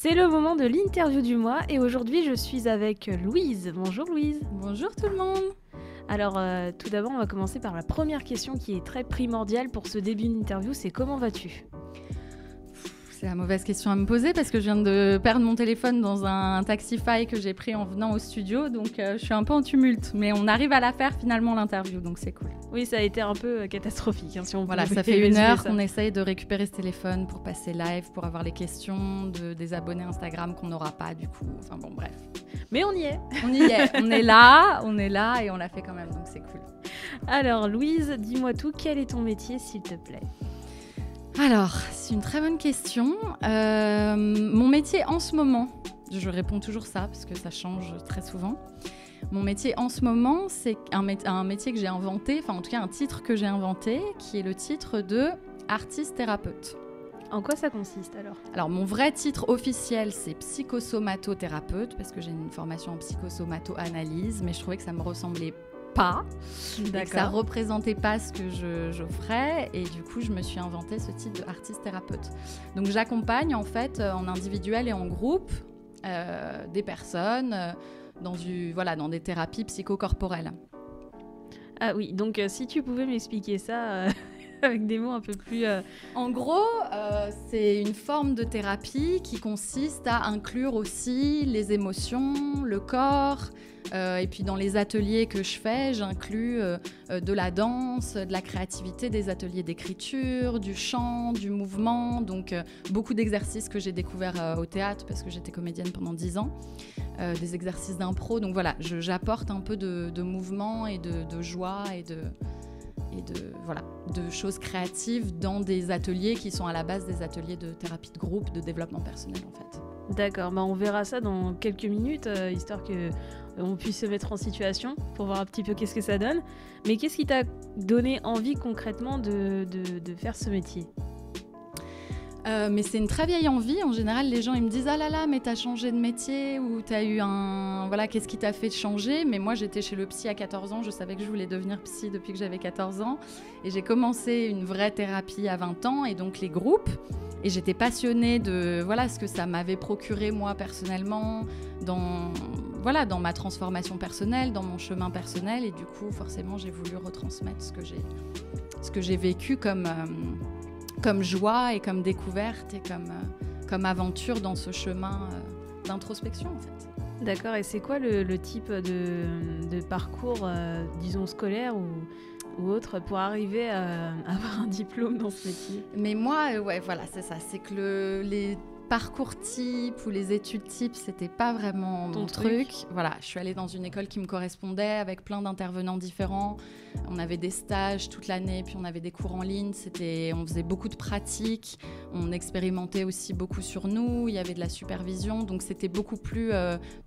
C'est le moment de l'interview du mois et aujourd'hui je suis avec Louise. Bonjour Louise. Bonjour tout le monde. Alors tout d'abord on va commencer par la première question qui est très primordiale pour ce début d'interview, c'est comment vas-tu ? C'est la mauvaise question à me poser parce que je viens de perdre mon téléphone dans un Taxify que j'ai pris en venant au studio, donc je suis un peu en tumulte, mais on arrive à la faire finalement l'interview, donc c'est cool. Oui, ça a été un peu catastrophique. Si on voilà, ça fait 1 heure qu'on essaye de récupérer ce téléphone pour passer live, pour avoir les questions des abonnés Instagram qu'on n'aura pas du coup, enfin bon bref. Mais on y est. On y est, on est là et on l'a fait quand même, donc c'est cool. Alors Louise, dis-moi tout, quel est ton métier s'il te plaît ? Alors, c'est une très bonne question. Mon métier en ce moment, je réponds toujours ça parce que ça change très souvent. Mon métier en ce moment, c'est un métier que j'ai inventé, enfin en tout cas un titre que j'ai inventé, qui est le titre de artiste-thérapeute. En quoi ça consiste alors ? Alors mon vrai titre officiel, c'est psychosomatothérapeute parce que j'ai une formation en psychosomato-analyse, mais je trouvais que ça me ressemblait pas, et que ça représentait pas ce que j'offrais, et du coup je me suis inventé ce titre d'artiste-thérapeute. Donc j'accompagne en fait en individuel et en groupe des personnes dans des thérapies psychocorporelles. Ah oui, donc si tu pouvais m'expliquer ça avec des mots un peu plus... En gros, c'est une forme de thérapie qui consiste à inclure aussi les émotions, le corps, et puis dans les ateliers que je fais, j'inclus de la danse, de la créativité, des ateliers d'écriture, du chant, du mouvement, donc beaucoup d'exercices que j'ai découverts au théâtre parce que j'étais comédienne pendant 10 ans, des exercices d'impro, donc voilà, j'apporte un peu de mouvement et de joie et de choses créatives dans des ateliers qui sont à la base des ateliers de thérapie de groupe, de développement personnel en fait. D'accord, on verra ça dans quelques minutes, histoire qu'on puisse se mettre en situation pour voir un petit peu qu'est-ce que ça donne. Mais qu'est-ce qui t'a donné envie concrètement de faire ce métier ? Mais c'est une très vieille envie. En général, les gens ils me disent « Ah là là, mais t'as changé de métier » ou « T'as eu un... Voilà, qu'est-ce qui t'a fait changer ?» Mais moi, j'étais chez le psy à 14 ans. Je savais que je voulais devenir psy depuis que j'avais 14 ans. Et j'ai commencé une vraie thérapie à 20 ans, et donc les groupes. Et j'étais passionnée de ce que ça m'avait procuré moi personnellement dans ma transformation personnelle, dans mon chemin personnel. Et du coup, forcément, j'ai voulu retransmettre ce que j'ai vécu comme joie et comme découverte et comme aventure dans ce chemin d'introspection en fait. D'accord, et c'est quoi le type de parcours, disons scolaire ou autre, pour arriver à avoir un diplôme dans ce métier ? Mais moi, c'est ça, c'est que les parcours type ou les études type, c'était pas vraiment mon truc. Voilà, je suis allée dans une école qui me correspondait avec plein d'intervenants différents. On avait des stages toute l'année, puis on avait des cours en ligne. On faisait beaucoup de pratiques, on expérimentait aussi beaucoup sur nous. Il y avait de la supervision, donc c'était beaucoup plus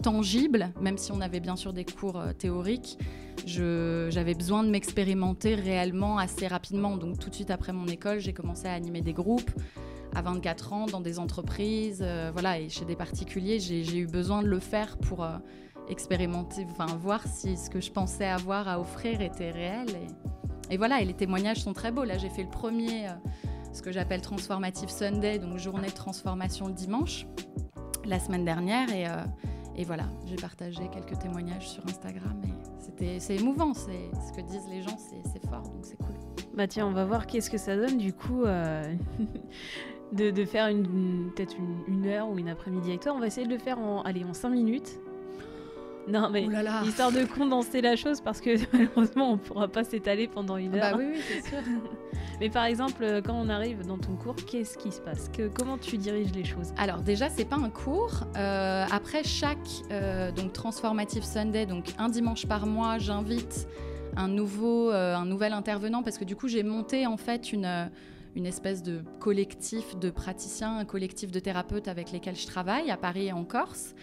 tangible, même si on avait bien sûr des cours théoriques. J'avais besoin de m'expérimenter réellement assez rapidement. Donc tout de suite après mon école, j'ai commencé à animer des groupes. À 24 ans, dans des entreprises, et chez des particuliers, j'ai eu besoin de le faire pour expérimenter, voir si ce que je pensais avoir à offrir était réel. Et les témoignages sont très beaux. Là, j'ai fait le premier, ce que j'appelle Transformative Sunday, donc journée de transformation le dimanche, la semaine dernière. Et voilà, j'ai partagé quelques témoignages sur Instagram. Et c'est émouvant, ce que disent les gens, c'est fort, donc c'est cool. Bah tiens, on va voir qu'est-ce que ça donne du coup de faire peut-être une heure ou une après-midi avec toi. On va essayer de le faire en 5 minutes. Non mais histoire de condenser la chose parce que malheureusement on ne pourra pas s'étaler pendant 1 heure. Bah oui, c'est sûr. Mais par exemple, quand on arrive dans ton cours, qu'est-ce qui se passe ? Comment tu diriges les choses ? Alors déjà, c'est pas un cours. Après chaque Transformative Sunday, donc un dimanche par mois, j'invite un nouvel intervenant parce que du coup, j'ai monté en fait une espèce de collectif de praticiens, un collectif de thérapeutes avec lesquels je travaille à Paris et en Corse.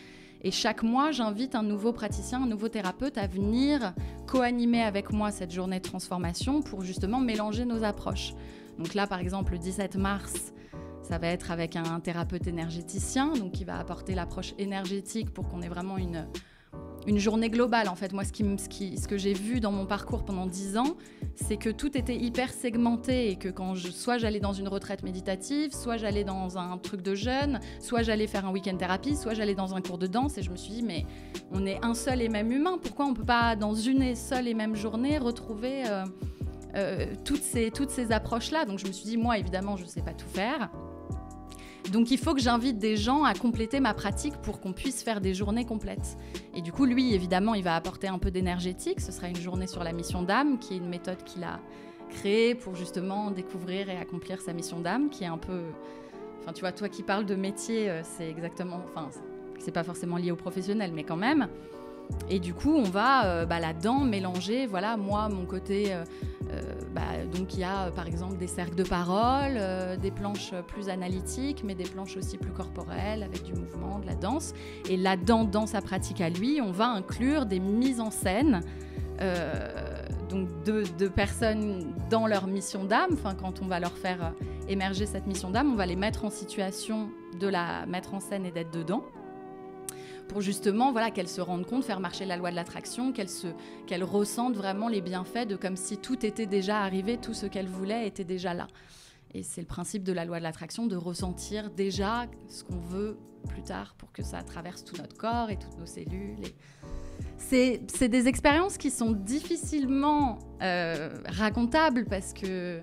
Et chaque mois, j'invite un nouveau praticien, un nouveau thérapeute à venir co-animer avec moi cette journée de transformation pour justement mélanger nos approches. Donc là, par exemple, le 17 mars, ça va être avec un thérapeute énergéticien, donc qui va apporter l'approche énergétique pour qu'on ait vraiment une journée globale. En fait, moi, ce que j'ai vu dans mon parcours pendant 10 ans, c'est que tout était hyper segmenté et que soit j'allais dans une retraite méditative, soit j'allais dans un truc de jeûne, soit j'allais faire un week-end thérapie, soit j'allais dans un cours de danse. Et je me suis dit, mais on est un seul et même humain. Pourquoi on ne peut pas, dans une seule et même journée, retrouver toutes ces approches-là? Donc je me suis dit, moi, évidemment, je ne sais pas tout faire. Donc il faut que j'invite des gens à compléter ma pratique pour qu'on puisse faire des journées complètes. Et du coup, lui, évidemment, il va apporter un peu d'énergétique. Ce sera une journée sur la mission d'âme, qui est une méthode qu'il a créée pour justement découvrir et accomplir sa mission d'âme, qui est un peu... Enfin, tu vois, toi qui parles de métier, c'est exactement... Enfin, c'est pas forcément lié au professionnel, mais quand même... Et du coup, on va là-dedans mélanger, voilà, moi, mon côté... donc, il y a, par exemple, des cercles de parole, des planches plus analytiques, mais des planches aussi plus corporelles, avec du mouvement, de la danse. Et là-dedans, dans sa pratique à lui, on va inclure des mises en scène donc de personnes dans leur mission d'âme. Enfin, quand on va leur faire émerger cette mission d'âme, on va les mettre en situation de la mettre en scène et d'être dedans. Pour justement qu'elles se rendent compte, faire marcher la loi de l'attraction, qu'elles ressentent vraiment les bienfaits de comme si tout était déjà arrivé, tout ce qu'elles voulaient était déjà là. Et c'est le principe de la loi de l'attraction, de ressentir déjà ce qu'on veut plus tard pour que ça traverse tout notre corps et toutes nos cellules. C'est des expériences qui sont difficilement racontables parce que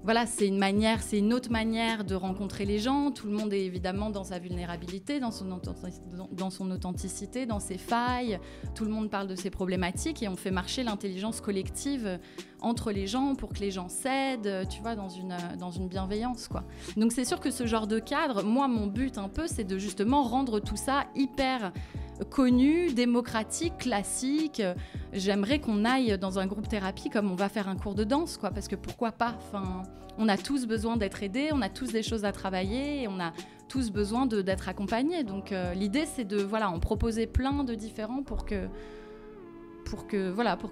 voilà, c'est une autre manière de rencontrer les gens. Tout le monde est évidemment dans sa vulnérabilité, dans son authenticité, dans ses failles. Tout le monde parle de ses problématiques et on fait marcher l'intelligence collective entre les gens pour que les gens s'aident, tu vois, dans une bienveillance, quoi. Donc c'est sûr que ce genre de cadre, moi, mon but un peu, c'est de justement rendre tout ça hyper connu, démocratique, classique. J'aimerais qu'on aille dans un groupe thérapie comme on va faire un cours de danse, quoi, parce que pourquoi pas, enfin, on a tous besoin d'être aidés, on a tous des choses à travailler et on a tous besoin d'être accompagnés. Donc l'idée, c'est de en proposer plein de différents pour que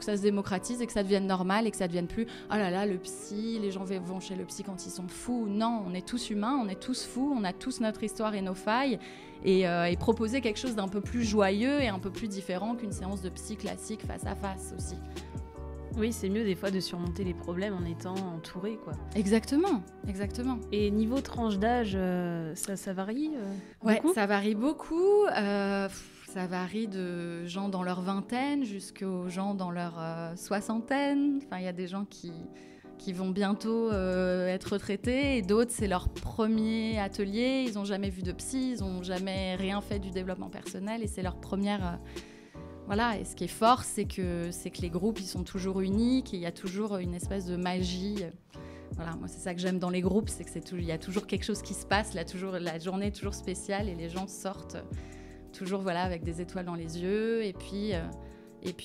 ça se démocratise et que ça devienne normal et que ça devienne plus « Oh là là, le psy, les gens vont chez le psy quand ils sont fous ». Non, on est tous humains, on est tous fous, on a tous notre histoire et nos failles. Et proposer quelque chose d'un peu plus joyeux et un peu plus différent qu'une séance de psy classique face à face aussi. Oui, c'est mieux des fois de surmonter les problèmes en étant entouré, quoi. Exactement, exactement. Et niveau tranche d'âge, ça varie Ouais, beaucoup ? Ça varie beaucoup. Ça varie de gens dans leur vingtaine jusqu'aux gens dans leur soixantaine. Enfin, il y a des gens qui vont bientôt être retraités et d'autres, c'est leur premier atelier. Ils n'ont jamais vu de psy, ils n'ont jamais rien fait du développement personnel et c'est leur première... Voilà, et ce qui est fort, c'est que les groupes, ils sont toujours uniques et il y a toujours une espèce de magie. Voilà, moi, c'est ça que j'aime dans les groupes, c'est qu'il y a toujours quelque chose qui se passe, la journée est toujours spéciale et les gens sortent toujours avec des étoiles dans les yeux. Et puis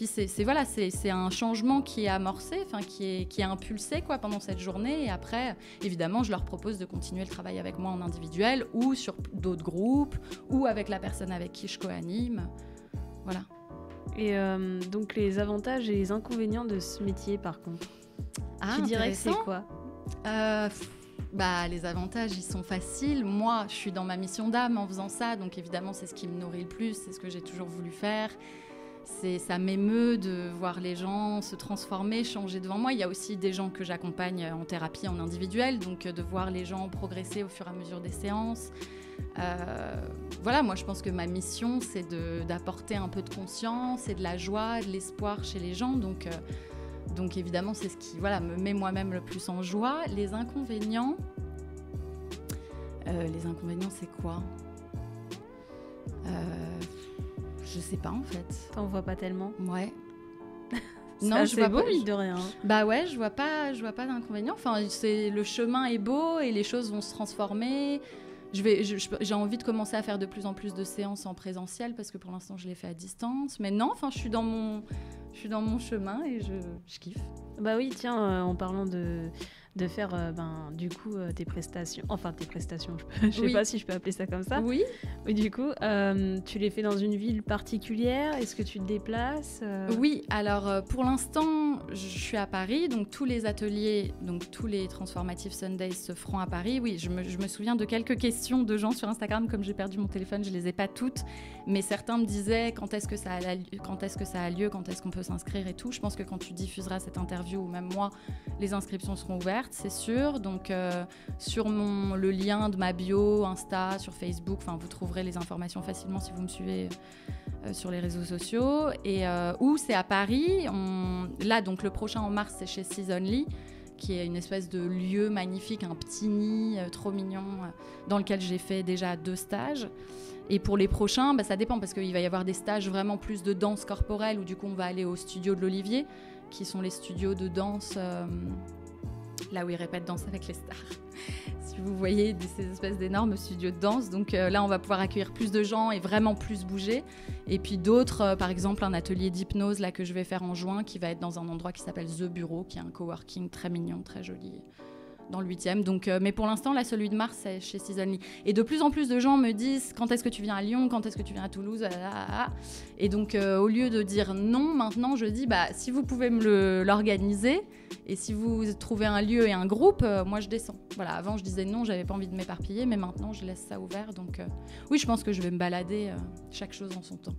c'est un changement qui est amorcé, qui est impulsé, quoi, pendant cette journée. Et après, évidemment, je leur propose de continuer le travail avec moi en individuel ou sur d'autres groupes ou avec la personne avec qui je co-anime. Voilà. Et donc les avantages et les inconvénients de ce métier, par contre, tu dirais que c'est quoi ? Les avantages, ils sont faciles. Moi, je suis dans ma mission d'âme en faisant ça, donc évidemment, c'est ce qui me nourrit le plus, c'est ce que j'ai toujours voulu faire. Ça m'émeut de voir les gens se transformer, changer devant moi. Il y a aussi des gens que j'accompagne en thérapie, en individuel, donc de voir les gens progresser au fur et à mesure des séances. Moi je pense que ma mission c'est d'apporter un peu de conscience et de la joie, de l'espoir chez les gens, donc évidemment c'est ce qui me met moi-même le plus en joie. Les inconvénients c'est quoi? Je sais pas en fait. T'en vois pas tellement? Ouais. Non, je vois beau, mine de rien. Bah ouais, je vois pas d'inconvénients. Enfin, le chemin est beau et les choses vont se transformer. J'ai envie de commencer à faire de plus en plus de séances en présentiel parce que pour l'instant je les fais à distance. Mais non, enfin je suis dans mon chemin et je kiffe. Bah oui, tiens, en parlant de faire du coup tes prestations, je sais pas si je peux appeler ça comme ça. Oui. Oui, du coup, tu les fais dans une ville particulière? Est-ce que tu te déplaces? Oui, alors pour l'instant, je suis à Paris, donc tous les ateliers, donc tous les Transformative Sundays se feront à Paris. Oui, je me souviens de quelques questions de gens sur Instagram, comme j'ai perdu mon téléphone, je les ai pas toutes, mais certains me disaient quand est-ce que ça a lieu, quand est-ce qu'on peut s'inscrire et tout. Je pense que quand tu diffuseras cette interview, ou même moi, les inscriptions seront ouvertes, c'est sûr. Donc sur le lien de ma bio, Insta, sur Facebook, vous trouverez les informations facilement si vous me suivez sur les réseaux sociaux. Et où c'est à Paris. Là, donc le prochain en mars, c'est chez Seasonly, qui est une espèce de lieu magnifique, un petit nid trop mignon, dans lequel j'ai fait déjà 2 stages. Et pour les prochains, ça dépend, parce qu'il va y avoir des stages vraiment plus de danse corporelle, où du coup on va aller au studio de l'Olivier, qui sont les studios de danse, là où ils répètent Danse avec les stars. Si vous voyez ces espèces d'énormes studios de danse. Donc là, on va pouvoir accueillir plus de gens et vraiment plus bouger. Et puis d'autres, par exemple, un atelier d'hypnose là, que je vais faire en juin, qui va être dans un endroit qui s'appelle The Bureau, qui est un coworking très mignon, très joli, dans le 8e. Donc, mais pour l'instant, là, celui de mars, c'est chez Seasonly. Et de plus en plus de gens me disent quand est-ce que tu viens à Lyon, quand est-ce que tu viens à Toulouse. Et donc, au lieu de dire non, maintenant, je dis si vous pouvez me l'organiser et si vous trouvez un lieu et un groupe, moi, je descends. Voilà, avant, je disais non, j'avais pas envie de m'éparpiller, mais maintenant, je laisse ça ouvert. Donc, oui, je pense que je vais me balader chaque chose en son temps.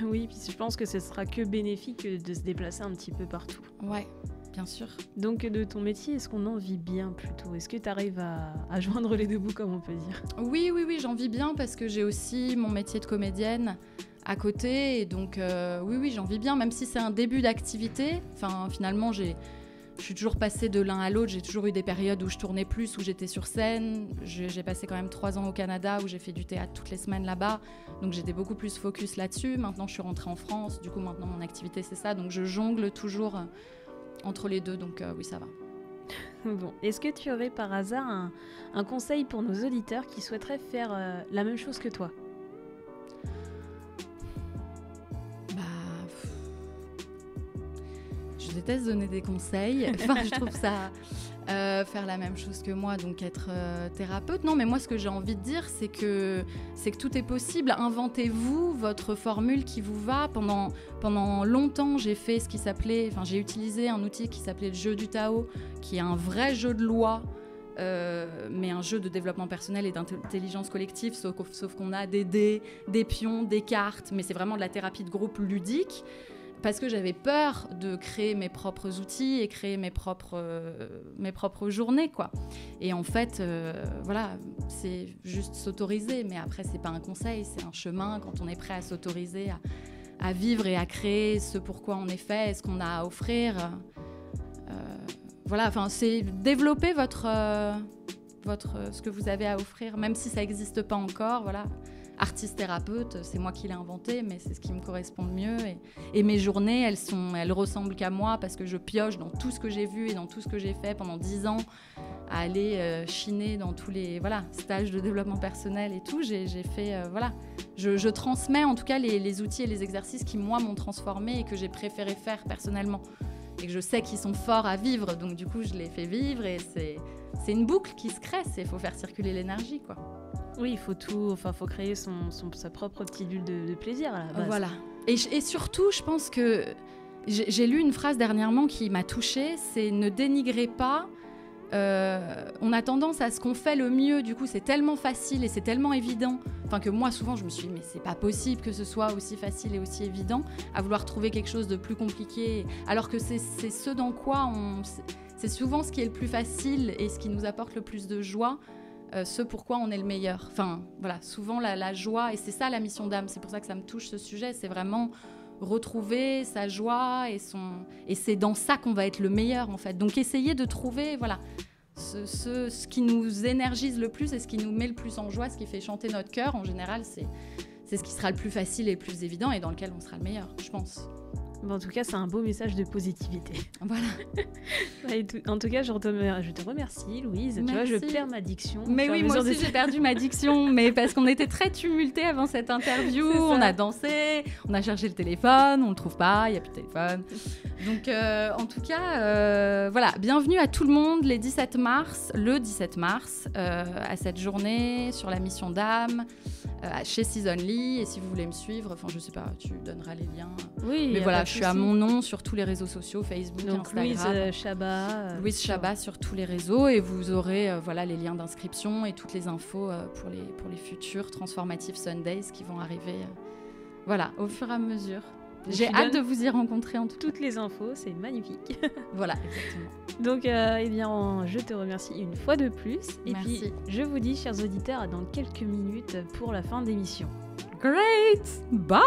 Oui, puis je pense que ce sera que bénéfique de se déplacer un petit peu partout. Ouais. Bien sûr. Donc de ton métier, est-ce qu'on en vit bien plutôt? Est-ce que tu arrives à joindre les deux bouts, comme on peut dire? Oui, j'en vis bien parce que j'ai aussi mon métier de comédienne à côté. Et donc oui, j'en vis bien, même si c'est un début d'activité. Finalement, je suis toujours passée de l'un à l'autre. J'ai toujours eu des périodes où je tournais plus, où j'étais sur scène. J'ai passé quand même 3 ans au Canada, où j'ai fait du théâtre toutes les semaines là-bas. Donc j'étais beaucoup plus focus là-dessus. Maintenant, je suis rentrée en France. Du coup, maintenant, mon activité, c'est ça. Donc je jongle toujours entre les deux, donc oui, ça va. Bon, est-ce que tu aurais par hasard un conseil pour nos auditeurs qui souhaiteraient faire la même chose que toi? Je déteste donner des conseils. Je trouve ça faire la même chose que moi, donc être thérapeute. Non, mais moi, ce que j'ai envie de dire, c'est que tout est possible. Inventez-vous votre formule qui vous va. Pendant longtemps, j'ai utilisé un outil qui s'appelait le jeu du Tao, qui est un vrai jeu de loi, mais un jeu de développement personnel et d'intelligence collective, sauf qu'on a des dés, des pions, des cartes, mais c'est vraiment de la thérapie de groupe ludique. Parce que j'avais peur de créer mes propres outils et créer mes propres journées, quoi. Et en fait, c'est juste s'autoriser. Mais après, c'est pas un conseil, c'est un chemin. Quand on est prêt à s'autoriser, à vivre et à créer ce pourquoi on est fait et ce qu'on a à offrir. C'est développer ce que vous avez à offrir, même si ça n'existe pas encore, voilà. Artiste-thérapeute, c'est moi qui l'ai inventé, mais c'est ce qui me correspond le mieux. Et mes journées, elles ressemblent qu'à moi parce que je pioche dans tout ce que j'ai vu et dans tout ce que j'ai fait pendant 10 ans, à aller chiner dans tous les stages de développement personnel et tout. J'ai fait, je transmets en tout cas les outils et les exercices qui, moi, m'ont transformée et que j'ai préféré faire personnellement. Et que je sais qu'ils sont forts à vivre, donc du coup, je les fais vivre et c'est une boucle qui se crée. Il faut faire circuler l'énergie, quoi. Oui, il faut créer sa propre petite bulle de plaisir à la base. Voilà. Et surtout, je pense que j'ai lu une phrase dernièrement qui m'a touchée, c'est « Ne dénigrez pas ». On a tendance à ce qu'on fait le mieux, du coup c'est tellement facile et c'est tellement évident, que moi souvent je me suis dit mais c'est pas possible que ce soit aussi facile et aussi évident, à vouloir trouver quelque chose de plus compliqué, alors que c'est ce dans quoi c'est souvent ce qui est le plus facile et ce qui nous apporte le plus de joie. Ce pourquoi on est le meilleur. Souvent la joie, et c'est ça la mission d'âme, c'est pour ça que ça me touche ce sujet, c'est vraiment retrouver sa joie et c'est dans ça qu'on va être le meilleur en fait. Donc essayez de trouver ce qui nous énergise le plus et ce qui nous met le plus en joie, ce qui fait chanter notre cœur. En général, c'est ce qui sera le plus facile et le plus évident et dans lequel on sera le meilleur, je pense. Bon, en tout cas, c'est un beau message de positivité. Voilà. En tout cas, je te remercie, Louise. Merci. Tu vois, je perds ma diction. Mais oui, moi aussi, j'ai perdu ma diction, mais parce qu'on était très tumultés avant cette interview. On a dansé, on a cherché le téléphone, on le trouve pas, il n'y a plus de téléphone. Donc, en tout cas, voilà, bienvenue à tout le monde le 17 mars, à cette journée sur la mission d'âme, chez Seasonly. Et si vous voulez me suivre, enfin, je sais pas, tu donneras les liens. Oui, mais voilà, je suis à mon nom sur tous les réseaux sociaux, Facebook, donc, Instagram. Louise Chabat sur tous les réseaux, et vous aurez voilà, les liens d'inscription et toutes les infos pour les futurs Transformative Sundays qui vont arriver voilà, au fur et à mesure. J'ai hâte de vous y rencontrer en tout cas. Toutes les infos, c'est magnifique. Voilà, exactement. Donc, eh bien, je te remercie une fois de plus. Et Merci. puis, je vous dis, chers auditeurs, à dans quelques minutes pour la fin d'émission. Great! Bye!